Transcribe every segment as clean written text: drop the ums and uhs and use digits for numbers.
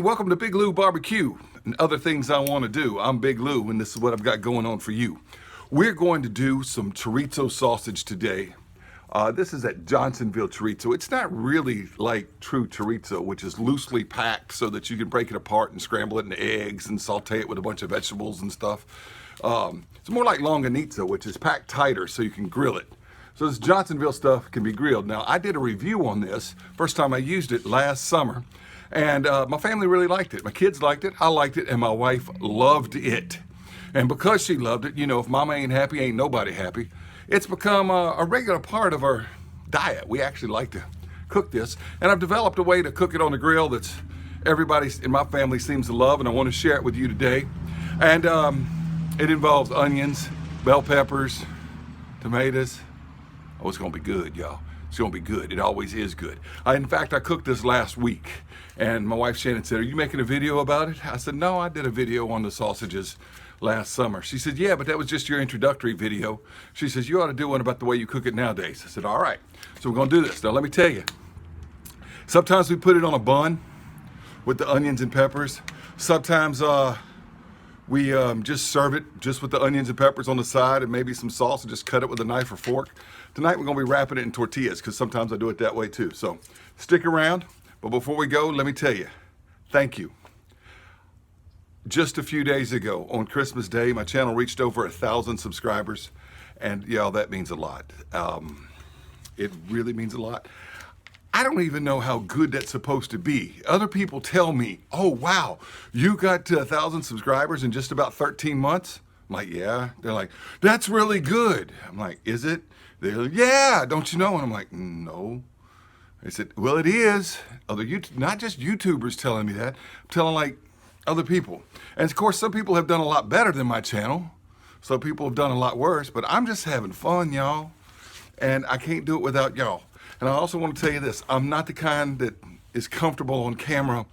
welcome to Big Lou Barbecue and other things I want to do. I'm Big Lou, and this is what I've got going on for you. We're going to do some chorizo sausage today. This is at Johnsonville Chorizo. It's not really like true chorizo, which is loosely packed so that you can break it apart and scramble it in eggs and saute it with a bunch of vegetables and stuff. It's more like longaniza, which is packed tighter so you can grill it. So this Johnsonville stuff can be grilled. Now, I did a review on this, first time I used it last summer, and my family really liked it. My kids liked it, I liked it, and my wife loved it. And because she loved it, you know, if mama ain't happy, ain't nobody happy. It's become a regular part of our diet. We actually like to cook this, and I've developed a way to cook it on the grill that's everybody in my family seems to love, and I want to share it with you today. And it involves onions, bell peppers, tomatoes. Oh, it's gonna be good, y'all. It's gonna be good. It always is good. In fact, I cooked this last week, and my wife Shannon said, "Are you making a video about it?" I said, "No, I did a video on the sausages last summer." She said, "Yeah, but that was just your introductory video." She says, "You ought to do one about the way you cook it nowadays." I said, "All right." So we're gonna do this. Now, let me tell you, sometimes we put it on a bun with the onions and peppers. Sometimes we just serve it just with the onions and peppers on the side and maybe some sauce and just cut it with a knife or fork. Tonight we're gonna be wrapping it in tortillas because sometimes I do it that way too. So stick around, but before we go, let me tell you, thank you. Just a few days ago on Christmas Day, my channel reached over 1,000 subscribers, and yeah, that means a lot. It really means a lot. I don't even know how good that's supposed to be. Other people tell me, "Oh wow, you got to 1,000 subscribers in just about 13 months?" I'm like, "Yeah." They're like, "That's really good." I'm like, "Is it?" They're like, "Yeah, don't you know?" And I'm like, "No." They said, "Well, it is." Not just YouTubers telling me that, I'm telling like other people. And of course, some people have done a lot better than my channel. Some people have done a lot worse, but I'm just having fun, y'all. And I can't do it without y'all. And I also want to tell you this, I'm not the kind that is comfortable on camera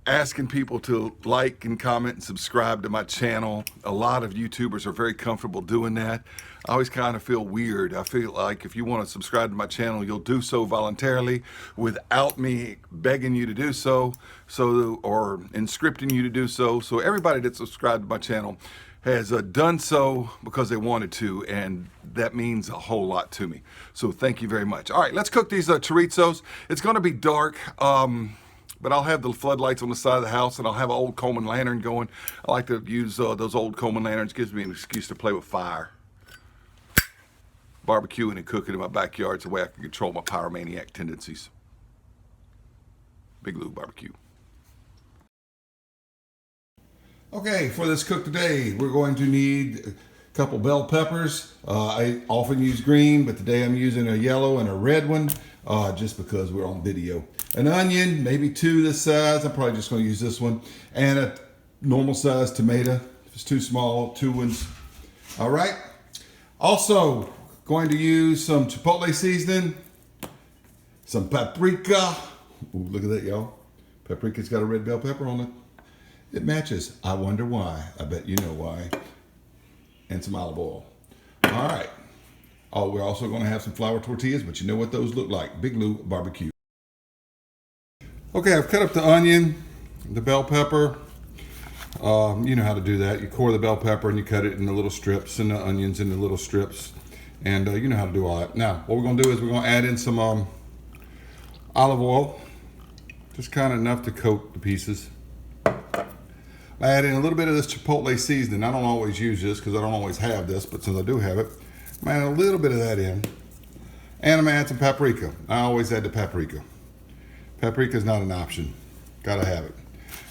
asking people to like and comment and subscribe to my channel. A lot of YouTubers are very comfortable doing that. I always kind of feel weird. I feel like if you want to subscribe to my channel, you'll do so voluntarily without me begging you to do so, or scripting you to do so. So everybody that's subscribed to my channel has done so because they wanted to, and that means a whole lot to me. So thank you very much. All right, let's cook these chorizos. It's gonna be dark, but I'll have the floodlights on the side of the house, and I'll have an old Coleman lantern going. I like to use those old Coleman lanterns. Gives me an excuse to play with fire. Barbecuing and cooking in my backyard is the way I can control my pyromaniac tendencies. Big Lou Barbecue. Okay, for this cook today, we're going to need a couple bell peppers. I often use green, but today I'm using a yellow and a red one, just because we're on video. An onion, maybe two this size. I'm probably just going to use this one. And a normal size tomato. If it's too small, two ones. All right. Also, going to use some chipotle seasoning, some paprika. Ooh, look at that, y'all. Paprika's got a red bell pepper on it. It matches. I wonder why. I bet you know why. And some olive oil. All right. Oh, we're also going to have some flour tortillas, but you know what those look like. Big Lou Barbecue. Okay, I've cut up the onion, the bell pepper. You know how to do that. You core the bell pepper and you cut it into little strips, and the onions into little strips. And you know how to do all that. Now, what we're going to do is we're going to add in some olive oil. Just kind of enough to coat the pieces. I add in a little bit of this chipotle seasoning. I don't always use this because I don't always have this, but since I do have it, I'm adding a little bit of that in. And I'm gonna add some paprika. I always add the paprika. Paprika is not an option. Gotta have it.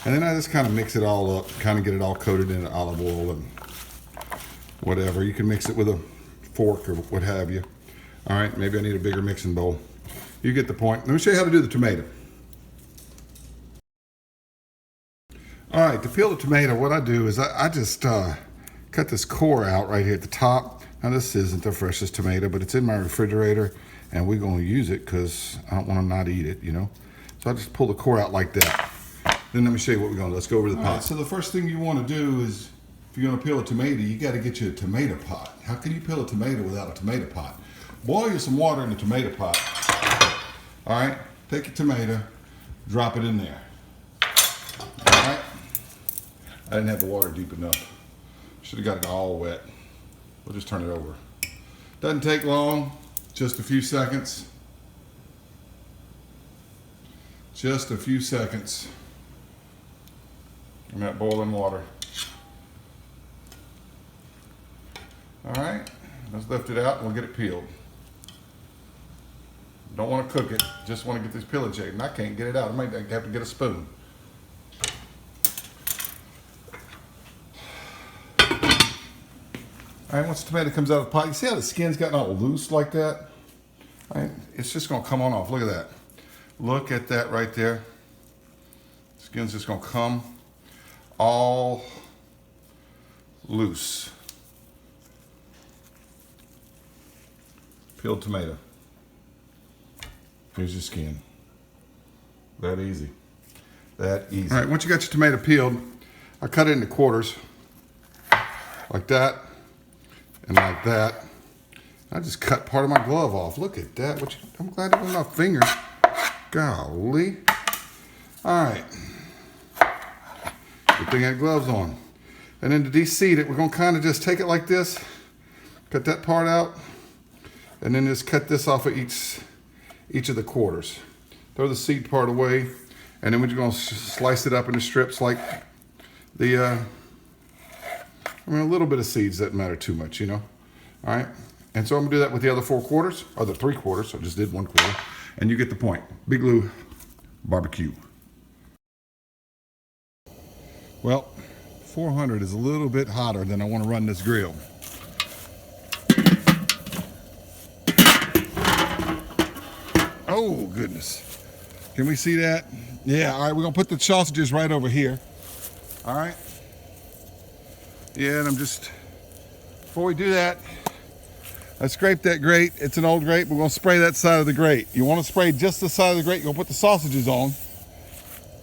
And then I just kind of mix it all up, kind of get it all coated in olive oil and whatever. You can mix it with a fork or what have you. All right, maybe I need a bigger mixing bowl. You get the point. Let me show you how to do the tomato. All right, to peel the tomato, what I do is I just cut this core out right here at the top. Now this isn't the freshest tomato, but it's in my refrigerator, and we're gonna use it because I don't wanna not eat it, you know? So I just pull the core out like that. Then let me show you what we're gonna do. Let's go over to the pot. Right, so the first thing you wanna do is, if you're gonna peel a tomato, you gotta get you a tomato pot. How can you peel a tomato without a tomato pot? Boil you some water in the tomato pot. All right, take your tomato, drop it in there. I didn't have the water deep enough. Should have got it all wet. We'll just turn it over. Doesn't take long, just a few seconds. Just a few seconds in that boiling water. All right, let's lift it out and we'll get it peeled. Don't want to cook it, just want to get this peelage and I can't get it out. I might have to get a spoon. All right, once the tomato comes out of the pot, you see how the skin's gotten all loose like that? All right, it's just gonna come on off, look at that. Look at that right there. Skin's just gonna come all loose. Peeled tomato. Here's your skin. That easy. That easy. All right, once you got your tomato peeled, I cut it into quarters. Like that, and like that. I just cut part of my glove off. Look at that. I'm glad it wasn't my finger. Golly. All right. Good thing I had gloves on. And then to de-seed it, we're gonna kind of just take it like this, cut that part out, and then just cut this off of each of the quarters. Throw the seed part away, and then we're just gonna slice it up into strips like the, I mean, a little bit of seeds doesn't matter too much, you know? All right, and so I'm gonna do that with the other 4 quarters, or the 3 quarters, so I just did 1 quarter, and you get the point. Big Lou barbecue. Well, 400 is a little bit hotter than I want to run this grill. Oh, goodness. Can we see that? Yeah, all right, we're going to put the sausages right over here. All right. Yeah, and before we do that, I scraped that grate. It's an old grate. We're going to spray that side of the grate. You want to spray just the side of the grate. You're going to put the sausages on.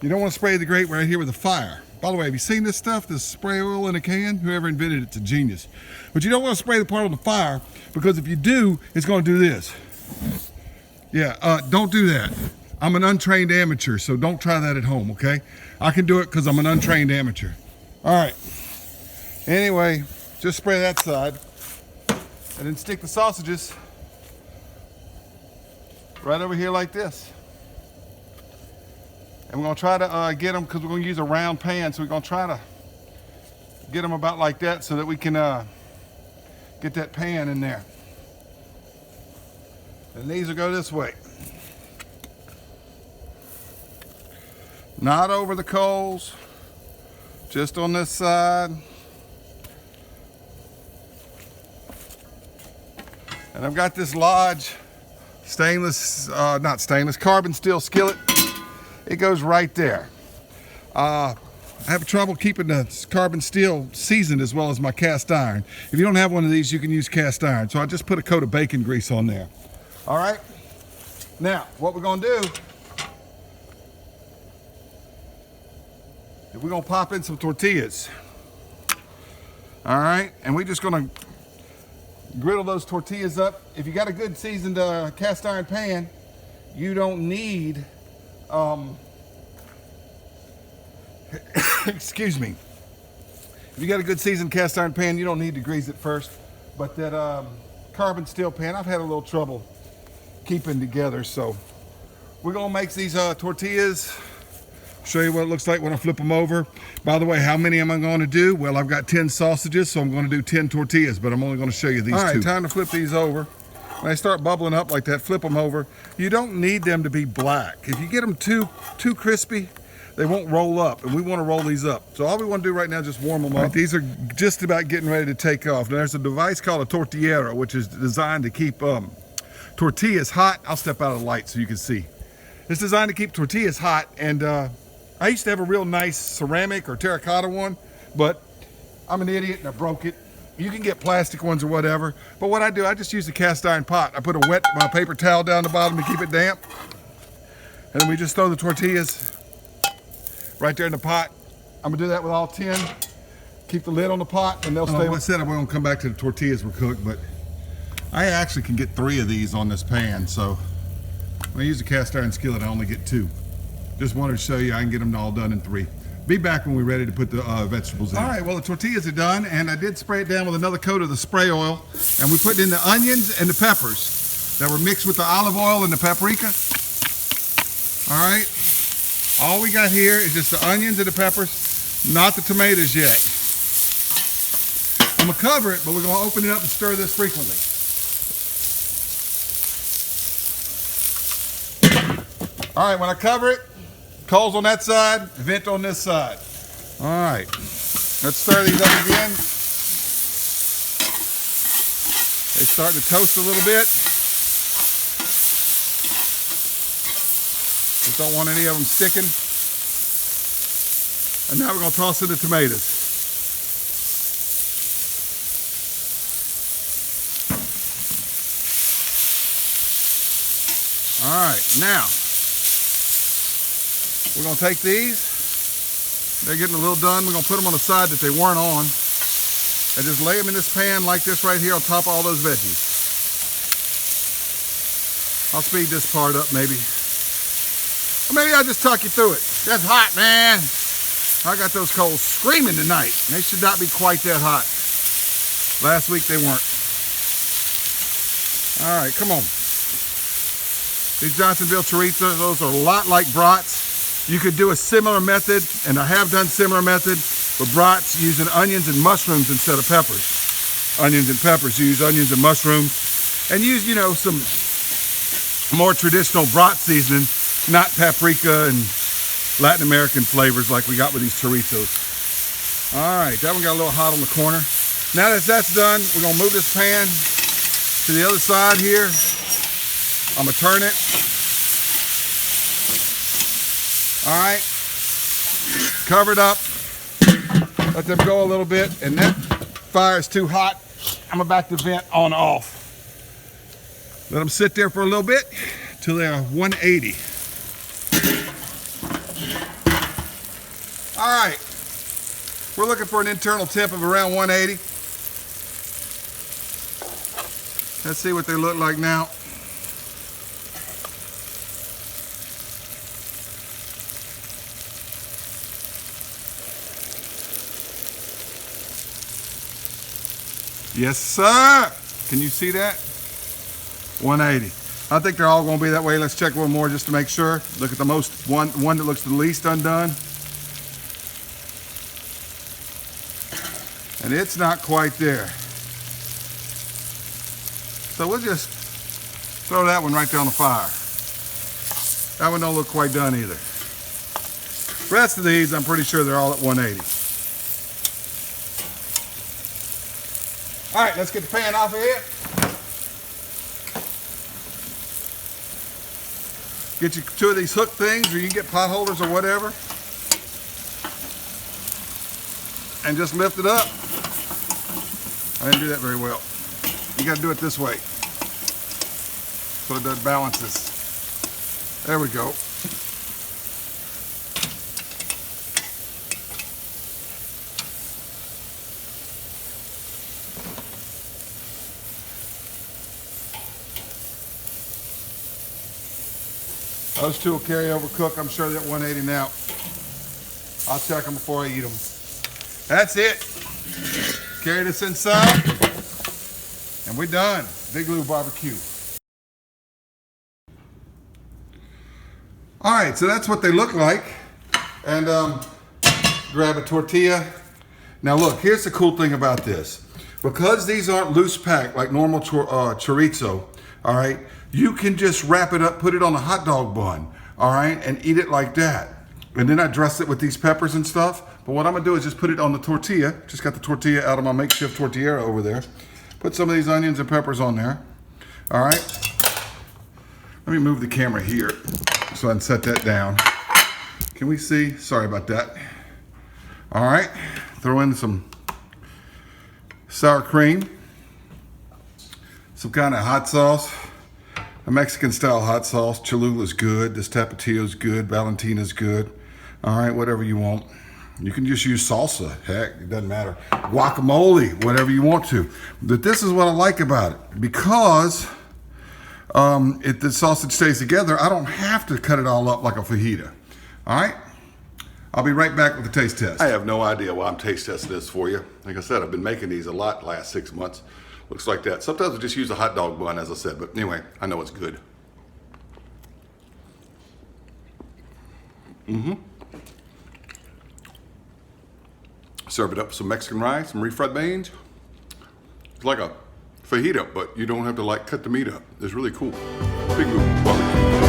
You don't want to spray the grate right here with the fire. By the way, have you seen this stuff, this spray oil in a can? Whoever invented it's a genius. But you don't want to spray the part on the fire, because if you do, it's going to do this. Yeah, don't do that. I'm an untrained amateur, so don't try that at home, okay? I can do it because I'm an untrained amateur. All right. Anyway, just spray that side, and then stick the sausages right over here like this. And we're gonna try to get them, because we're gonna use a round pan, so we're gonna try to get them about like that so that we can get that pan in there. And these will go this way. Not over the coals, just on this side. And I've got this Lodge carbon steel skillet. It goes right there. I have trouble keeping the carbon steel seasoned as well as my cast iron. If you don't have one of these, you can use cast iron. So I just put a coat of bacon grease on there. All right. Now, what we're gonna do is we're gonna pop in some tortillas. All right, and we're just gonna griddle those tortillas up. If you got a good seasoned cast iron pan, you don't need excuse me. If you got a good seasoned cast iron pan, you don't need to grease it first. But that carbon steel pan, I've had a little trouble keeping together. So we're gonna make these tortillas. Show you what it looks like when I flip them over. By the way, how many am I going to do? Well, I've got 10 sausages, so I'm going to do 10 tortillas, but I'm only going to show you these 2. All right, time to flip these over. When they start bubbling up like that, flip them over. You don't need them to be black. If you get them too crispy, they won't roll up, and we want to roll these up. So all we want to do right now is just warm them up. Right, these are just about getting ready to take off. Now, there's a device called a tortillera, which is designed to keep tortillas hot. I'll step out of the light so you can see. It's designed to keep tortillas hot, and I used to have a real nice ceramic or terracotta one, but I'm an idiot and I broke it. You can get plastic ones or whatever, but what I do, I just use a cast iron pot. I put a wet paper towel down the bottom to keep it damp, and then we just throw the tortillas right there in the pot. I'm gonna do that with all 10. Keep the lid on the pot and they'll stay. I said I'm gonna come back to the tortillas were cooked, but I actually can get 3 of these on this pan, so when I use a cast iron skillet, I only get 2. Just wanted to show you I can get them all done in 3. Be back when we're ready to put the vegetables in. All right, well, the tortillas are done, and I did spray it down with another coat of the spray oil, and we put in the onions and the peppers that were mixed with the olive oil and the paprika. All right, all we got here is just the onions and the peppers, not the tomatoes yet. I'm gonna cover it, but we're gonna open it up and stir this frequently. All right, when I cover it, coals on that side, vent on this side. All right, let's stir these up again. They start to toast a little bit. Just don't want any of them sticking. And now we're gonna toss in the tomatoes. All right, now we're gonna take these. They're getting a little done. We're gonna put them on the side that they weren't on, and just lay them in this pan like this right here on top of all those veggies. I'll speed this part up maybe. Or maybe I'll just talk you through it. That's hot, man. I got those coals screaming tonight. They should not be quite that hot. Last week they weren't. All right, come on. These Johnsonville Chorizo, those are a lot like brats. You could do a similar method, and I have done similar method with brats using onions and mushrooms instead of peppers. Onions and peppers, you use onions and mushrooms, and use, you know, some more traditional brat seasoning, not paprika and Latin American flavors like we got with these chorizos. All right, that one got a little hot on the corner. Now that that's done, we're gonna move this pan to the other side here. I'm gonna turn it. All right, cover it up, let them go a little bit, and that fire is too hot. I'm gonna back the vent on off. Let them sit there for a little bit till they're 180. All right, we're looking for an internal temp of around 180. Let's see what they look like now. Yes, sir. Can you see that? 180. I think they're all going to be that way. Let's check one more just to make sure. Look at the one that looks the least undone. And it's not quite there. So we'll just throw that one right there on the fire. That one don't look quite done either. The rest of these, I'm pretty sure they're all at 180. All right, let's get the pan off of here. Get you two of these hook things, or you can get pot holders or whatever. And just lift it up. I didn't do that very well. You gotta do it this way, so it does balances. There we go. Those two will carry over cook. I'm sure they're at 180 now. I'll check them before I eat them. That's it. Carry this inside, and we're done. Big Lou barbecue. All right, so that's what they look like. And grab a tortilla. Now look, here's the cool thing about this. Because these aren't loose packed like normal chorizo, all right, you can just wrap it up, put it on a hot dog bun, all right, and eat it like that. And then I dress it with these peppers and stuff. But what I'm gonna do is just put it on the tortilla. Just got the tortilla out of my makeshift tortillera over there. Put some of these onions and peppers on there, all right. Let me move the camera here so I can set that down. Can we see? Sorry about that. All right, throw in some sour cream, some kind of hot sauce, a Mexican style hot sauce. Cholula's good, this Tapatio's good, Valentina's good. All right, whatever you want. You can just use salsa, heck, it doesn't matter. Guacamole, whatever you want to. But this is what I like about it. Because the sausage stays together, I don't have to cut it all up like a fajita. All right? I'll be right back with the taste test. I have no idea why I'm taste testing this for you. Like I said, I've been making these a lot the last 6 months. Looks like that. Sometimes I just use a hot dog bun, as I said, but anyway, I know it's good. Serve it up with some Mexican rice, some refried beans. It's like a fajita, but you don't have to like cut the meat up. It's really cool. Big Lou barbecue.